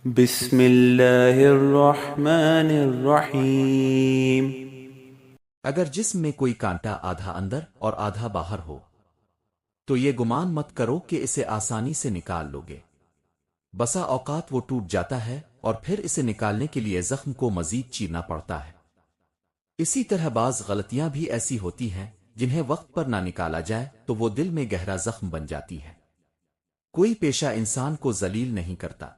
بسم اللہ الرحمن الرحیم۔ اگر جسم میں کوئی کانٹا آدھا اندر اور آدھا باہر ہو تو یہ گمان مت کرو کہ اسے آسانی سے نکال لو گے۔ بسا اوقات وہ ٹوٹ جاتا ہے اور پھر اسے نکالنے کے لیے زخم کو مزید چیرنا پڑتا ہے۔ اسی طرح بعض غلطیاں بھی ایسی ہوتی ہیں جنہیں وقت پر نہ نکالا جائے تو وہ دل میں گہرا زخم بن جاتی ہے۔ کوئی پیشہ انسان کو ذلیل نہیں کرتا،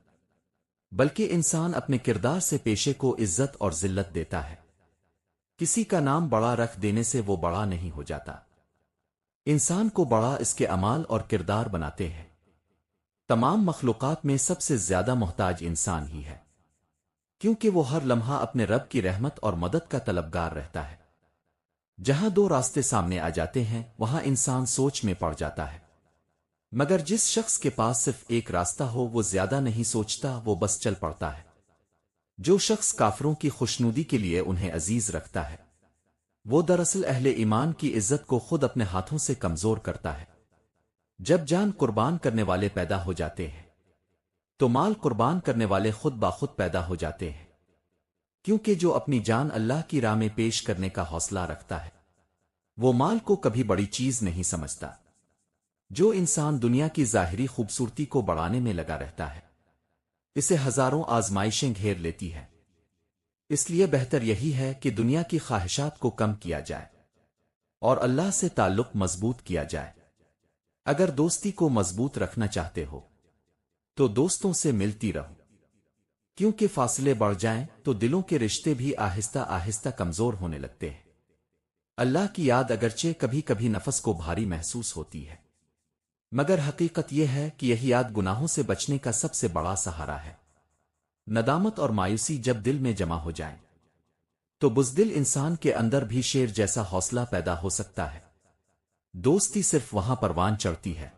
بلکہ انسان اپنے کردار سے پیشے کو عزت اور ذلت دیتا ہے۔ کسی کا نام بڑا رکھ دینے سے وہ بڑا نہیں ہو جاتا، انسان کو بڑا اس کے اعمال اور کردار بناتے ہیں۔ تمام مخلوقات میں سب سے زیادہ محتاج انسان ہی ہے، کیونکہ وہ ہر لمحہ اپنے رب کی رحمت اور مدد کا طلبگار رہتا ہے۔ جہاں دو راستے سامنے آ جاتے ہیں وہاں انسان سوچ میں پڑ جاتا ہے، مگر جس شخص کے پاس صرف ایک راستہ ہو وہ زیادہ نہیں سوچتا، وہ بس چل پڑتا ہے۔ جو شخص کافروں کی خوشنودی کے لیے انہیں عزیز رکھتا ہے وہ دراصل اہل ایمان کی عزت کو خود اپنے ہاتھوں سے کمزور کرتا ہے۔ جب جان قربان کرنے والے پیدا ہو جاتے ہیں تو مال قربان کرنے والے خود بخود پیدا ہو جاتے ہیں، کیونکہ جو اپنی جان اللہ کی راہ میں پیش کرنے کا حوصلہ رکھتا ہے وہ مال کو کبھی بڑی چیز نہیں سمجھتا۔ جو انسان دنیا کی ظاہری خوبصورتی کو بڑھانے میں لگا رہتا ہے اسے ہزاروں آزمائشیں گھیر لیتی ہے۔ اس لیے بہتر یہی ہے کہ دنیا کی خواہشات کو کم کیا جائے اور اللہ سے تعلق مضبوط کیا جائے۔ اگر دوستی کو مضبوط رکھنا چاہتے ہو تو دوستوں سے ملتی رہو، کیونکہ فاصلے بڑھ جائیں تو دلوں کے رشتے بھی آہستہ آہستہ کمزور ہونے لگتے ہیں۔ اللہ کی یاد اگرچہ کبھی کبھی نفس کو بھاری محسوس ہوتی ہے، مگر حقیقت یہ ہے کہ یہی یاد گناہوں سے بچنے کا سب سے بڑا سہارا ہے۔ ندامت اور مایوسی جب دل میں جمع ہو جائیں تو بزدل انسان کے اندر بھی شیر جیسا حوصلہ پیدا ہو سکتا ہے۔ دوستی صرف وہاں پروان چڑھتی ہے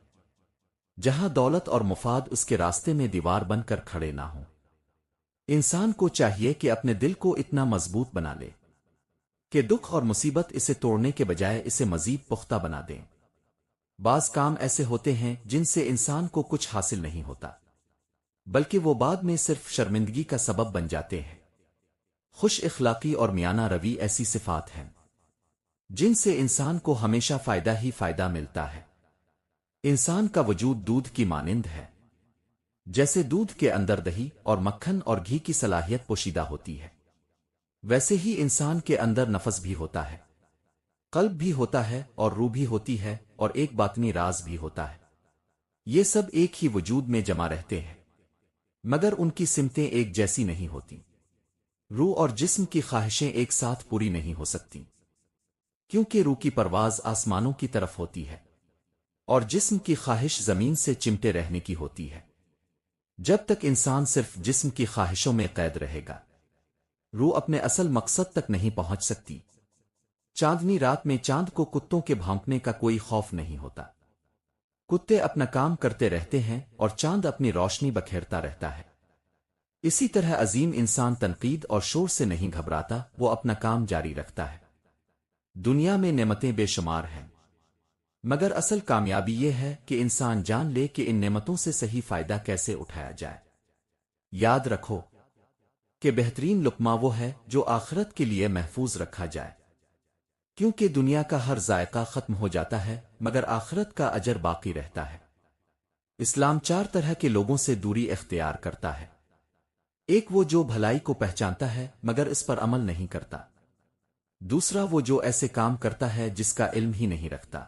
جہاں دولت اور مفاد اس کے راستے میں دیوار بن کر کھڑے نہ ہوں۔ انسان کو چاہیے کہ اپنے دل کو اتنا مضبوط بنا لے کہ دکھ اور مصیبت اسے توڑنے کے بجائے اسے مزید پختہ بنا دیں۔ بعض کام ایسے ہوتے ہیں جن سے انسان کو کچھ حاصل نہیں ہوتا، بلکہ وہ بعد میں صرف شرمندگی کا سبب بن جاتے ہیں۔ خوش اخلاقی اور میانہ روی ایسی صفات ہیں جن سے انسان کو ہمیشہ فائدہ ہی فائدہ ملتا ہے۔ انسان کا وجود دودھ کی مانند ہے، جیسے دودھ کے اندر دہی اور مکھن اور گھی کی صلاحیت پوشیدہ ہوتی ہے، ویسے ہی انسان کے اندر نفس بھی ہوتا ہے، قلب بھی ہوتا ہے اور روح بھی ہوتی ہے، اور ایک باطنی راز بھی ہوتا ہے۔ یہ سب ایک ہی وجود میں جمع رہتے ہیں، مگر ان کی سمتیں ایک جیسی نہیں ہوتی۔ روح اور جسم کی خواہشیں ایک ساتھ پوری نہیں ہو سکتی، کیونکہ روح کی پرواز آسمانوں کی طرف ہوتی ہے اور جسم کی خواہش زمین سے چمٹے رہنے کی ہوتی ہے۔ جب تک انسان صرف جسم کی خواہشوں میں قید رہے گا روح اپنے اصل مقصد تک نہیں پہنچ سکتی۔ چاندنی رات میں چاند کو کتوں کے بھونکنے کا کوئی خوف نہیں ہوتا، کتے اپنا کام کرتے رہتے ہیں اور چاند اپنی روشنی بکھیرتا رہتا ہے۔ اسی طرح عظیم انسان تنقید اور شور سے نہیں گھبراتا، وہ اپنا کام جاری رکھتا ہے۔ دنیا میں نعمتیں بے شمار ہیں، مگر اصل کامیابی یہ ہے کہ انسان جان لے کہ ان نعمتوں سے صحیح فائدہ کیسے اٹھایا جائے۔ یاد رکھو کہ بہترین لقمہ وہ ہے جو آخرت کے لیے محفوظ رکھا جائے، کیونکہ دنیا کا ہر ذائقہ ختم ہو جاتا ہے مگر آخرت کا اجر باقی رہتا ہے۔ اسلام چار طرح کے لوگوں سے دوری اختیار کرتا ہے۔ ایک وہ جو بھلائی کو پہچانتا ہے مگر اس پر عمل نہیں کرتا، دوسرا وہ جو ایسے کام کرتا ہے جس کا علم ہی نہیں رکھتا،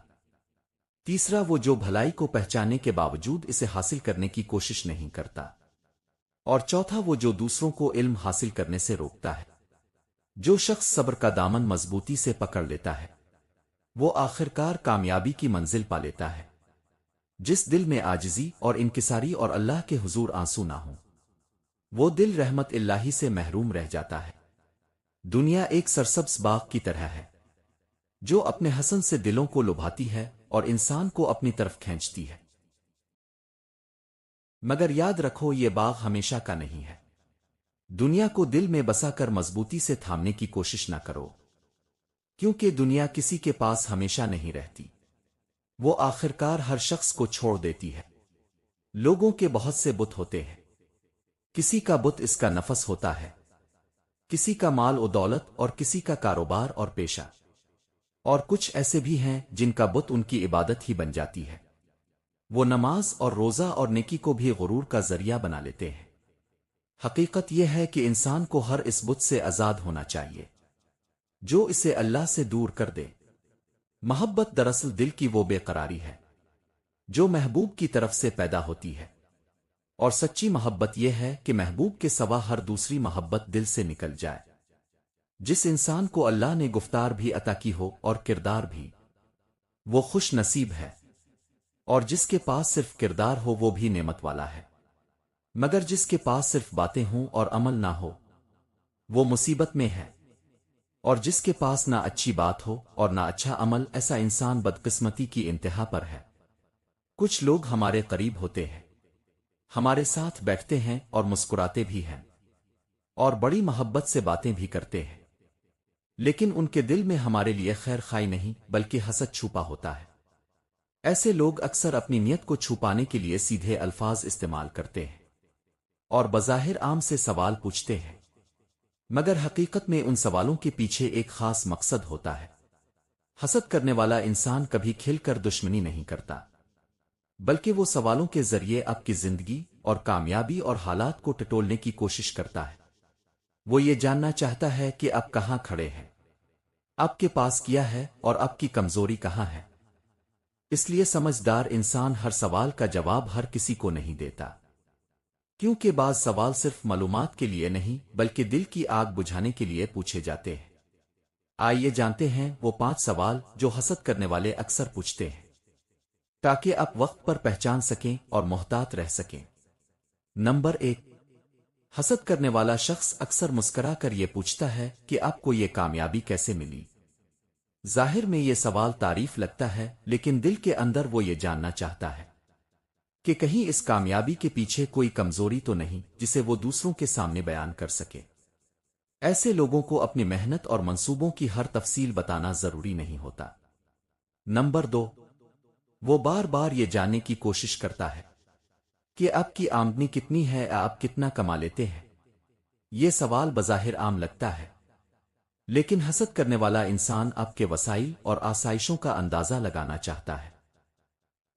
تیسرا وہ جو بھلائی کو پہچاننے کے باوجود اسے حاصل کرنے کی کوشش نہیں کرتا، اور چوتھا وہ جو دوسروں کو علم حاصل کرنے سے روکتا ہے۔ جو شخص صبر کا دامن مضبوطی سے پکڑ لیتا ہے وہ آخرکار کامیابی کی منزل پا لیتا ہے۔ جس دل میں عاجزی اور انکساری اور اللہ کے حضور آنسو نہ ہوں وہ دل رحمت الہی سے محروم رہ جاتا ہے۔ دنیا ایک سرسبز باغ کی طرح ہے جو اپنے حسن سے دلوں کو لبھاتی ہے اور انسان کو اپنی طرف کھینچتی ہے، مگر یاد رکھو یہ باغ ہمیشہ کا نہیں ہے۔ دنیا کو دل میں بسا کر مضبوطی سے تھامنے کی کوشش نہ کرو، کیونکہ دنیا کسی کے پاس ہمیشہ نہیں رہتی، وہ آخرکار ہر شخص کو چھوڑ دیتی ہے۔ لوگوں کے بہت سے بت ہوتے ہیں کسی کا بت اس کا نفس ہوتا ہے، کسی کا مال و دولت اور کسی کا کاروبار اور پیشہ، اور کچھ ایسے بھی ہیں جن کا بت ان کی عبادت ہی بن جاتی ہے۔ وہ نماز اور روزہ اور نیکی کو بھی غرور کا ذریعہ بنا لیتے ہیں۔ حقیقت یہ ہے کہ انسان کو ہر اس بت سے آزاد ہونا چاہیے جو اسے اللہ سے دور کر دے۔ محبت دراصل دل کی وہ بے قراری ہے جو محبوب کی طرف سے پیدا ہوتی ہے، اور سچی محبت یہ ہے کہ محبوب کے سوا ہر دوسری محبت دل سے نکل جائے۔ جس انسان کو اللہ نے گفتار بھی عطا کی ہو اور کردار بھی، وہ خوش نصیب ہے، اور جس کے پاس صرف کردار ہو وہ بھی نعمت والا ہے، مگر جس کے پاس صرف باتیں ہوں اور عمل نہ ہو وہ مصیبت میں ہے، اور جس کے پاس نہ اچھی بات ہو اور نہ اچھا عمل، ایسا انسان بدقسمتی کی انتہا پر ہے۔ کچھ لوگ ہمارے قریب ہوتے ہیں، ہمارے ساتھ بیٹھتے ہیں اور مسکراتے بھی ہیں اور بڑی محبت سے باتیں بھی کرتے ہیں، لیکن ان کے دل میں ہمارے لیے خیر خواہی نہیں بلکہ حسد چھپا ہوتا ہے۔ ایسے لوگ اکثر اپنی نیت کو چھپانے کے لیے سیدھے الفاظ استعمال کرتے ہیں اور بظاہر عام سے سوال پوچھتے ہیں، مگر حقیقت میں ان سوالوں کے پیچھے ایک خاص مقصد ہوتا ہے۔ حسد کرنے والا انسان کبھی کھل کر دشمنی نہیں کرتا، بلکہ وہ سوالوں کے ذریعے آپ کی زندگی اور کامیابی اور حالات کو ٹٹولنے کی کوشش کرتا ہے۔ وہ یہ جاننا چاہتا ہے کہ آپ کہاں کھڑے ہیں، آپ کے پاس کیا ہے اور آپ کی کمزوری کہاں ہے۔ اس لیے سمجھدار انسان ہر سوال کا جواب ہر کسی کو نہیں دیتا، کیونکہ بعض سوال صرف معلومات کے لیے نہیں بلکہ دل کی آگ بجھانے کے لیے پوچھے جاتے ہیں۔ آئیے جانتے ہیں وہ 5 سوال جو حسد کرنے والے اکثر پوچھتے ہیں، تاکہ آپ وقت پر پہچان سکیں اور محتاط رہ سکیں۔ نمبر 1، حسد کرنے والا شخص اکثر مسکرا کر یہ پوچھتا ہے کہ آپ کو یہ کامیابی کیسے ملی۔ ظاہر میں یہ سوال تعریف لگتا ہے، لیکن دل کے اندر وہ یہ جاننا چاہتا ہے کہ کہیں اس کامیابی کے پیچھے کوئی کمزوری تو نہیں جسے وہ دوسروں کے سامنے بیان کر سکے۔ ایسے لوگوں کو اپنی محنت اور منصوبوں کی ہر تفصیل بتانا ضروری نہیں ہوتا۔ نمبر 2، وہ بار بار یہ جاننے کی کوشش کرتا ہے کہ آپ کی آمدنی کتنی ہے یا آپ کتنا کما لیتے ہیں۔ یہ سوال بظاہر عام لگتا ہے، لیکن حسد کرنے والا انسان آپ کے وسائل اور آسائشوں کا اندازہ لگانا چاہتا ہے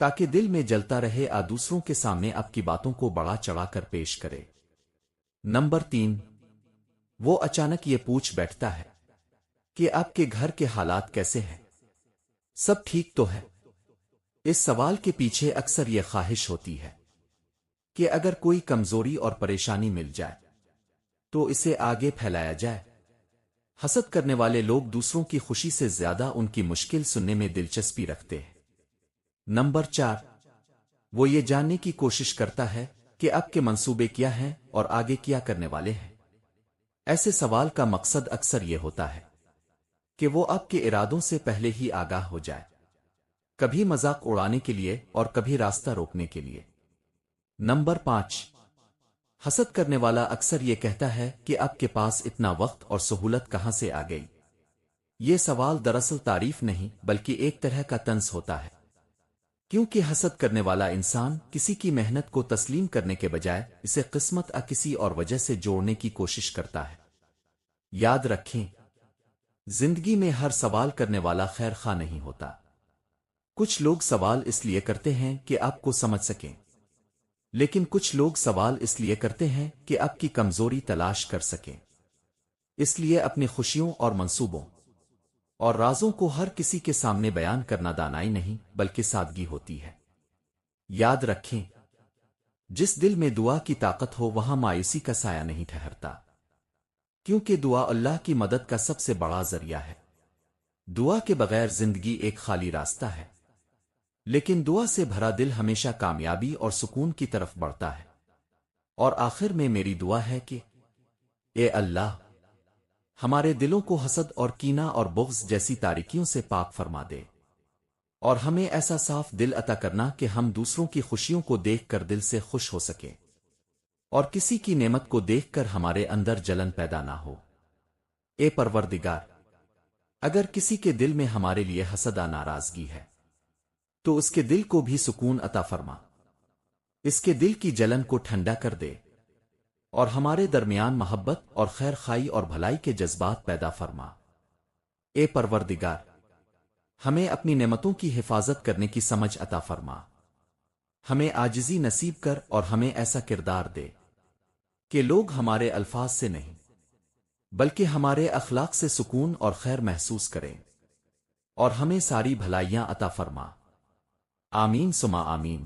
تاکہ دل میں جلتا رہے دوسروں کے سامنے آپ کی باتوں کو بڑا چڑھا کر پیش کرے۔ نمبر 3، وہ اچانک یہ پوچھ بیٹھتا ہے کہ آپ کے گھر کے حالات کیسے ہیں، سب ٹھیک تو ہے۔ اس سوال کے پیچھے اکثر یہ خواہش ہوتی ہے کہ اگر کوئی کمزوری اور پریشانی مل جائے تو اسے آگے پھیلایا جائے۔ حسد کرنے والے لوگ دوسروں کی خوشی سے زیادہ ان کی مشکل سننے میں دلچسپی رکھتے ہیں۔ نمبر 4، وہ یہ جاننے کی کوشش کرتا ہے کہ آپ کے منصوبے کیا ہیں اور آگے کیا کرنے والے ہیں۔ ایسے سوال کا مقصد اکثر یہ ہوتا ہے کہ وہ آپ کے ارادوں سے پہلے ہی آگاہ ہو جائے، کبھی مذاق اڑانے کے لیے اور کبھی راستہ روکنے کے لیے۔ نمبر 5، حسد کرنے والا اکثر یہ کہتا ہے کہ آپ کے پاس اتنا وقت اور سہولت کہاں سے آ گئی۔ یہ سوال دراصل تعریف نہیں بلکہ ایک طرح کا طنز ہوتا ہے، کیونکہ حسد کرنے والا انسان کسی کی محنت کو تسلیم کرنے کے بجائے اسے قسمت کسی اور وجہ سے جوڑنے کی کوشش کرتا ہے۔ یاد رکھیں، زندگی میں ہر سوال کرنے والا خیر خواہ نہیں ہوتا۔ کچھ لوگ سوال اس لیے کرتے ہیں کہ آپ کو سمجھ سکیں، لیکن کچھ لوگ سوال اس لیے کرتے ہیں کہ آپ کی کمزوری تلاش کر سکیں۔ اس لیے اپنی خوشیوں اور منصوبوں اور رازوں کو ہر کسی کے سامنے بیان کرنا دانائی نہیں بلکہ سادگی ہوتی ہے۔ یاد رکھیں، جس دل میں دعا کی طاقت ہو وہاں مایوسی کا سایہ نہیں ٹھہرتا، کیونکہ دعا اللہ کی مدد کا سب سے بڑا ذریعہ ہے۔ دعا کے بغیر زندگی ایک خالی راستہ ہے، لیکن دعا سے بھرا دل ہمیشہ کامیابی اور سکون کی طرف بڑھتا ہے۔ اور آخر میں میری دعا ہے کہ اے اللہ، ہمارے دلوں کو حسد اور کینہ اور بغض جیسی تاریکیوں سے پاک فرما دے، اور ہمیں ایسا صاف دل عطا کرنا کہ ہم دوسروں کی خوشیوں کو دیکھ کر دل سے خوش ہو سکیں، اور کسی کی نعمت کو دیکھ کر ہمارے اندر جلن پیدا نہ ہو۔ اے پروردگار، اگر کسی کے دل میں ہمارے لیے حسد ناراضگی ہے تو اس کے دل کو بھی سکون عطا فرما، اس کے دل کی جلن کو ٹھنڈا کر دے، اور ہمارے درمیان محبت اور خیر خائی اور بھلائی کے جذبات پیدا فرما۔ اے پروردگار، ہمیں اپنی نعمتوں کی حفاظت کرنے کی سمجھ عطا فرما، ہمیں عاجزی نصیب کر اور ہمیں ایسا کردار دے کہ لوگ ہمارے الفاظ سے نہیں بلکہ ہمارے اخلاق سے سکون اور خیر محسوس کریں، اور ہمیں ساری بھلائیاں عطا فرما۔ آمین سما آمین۔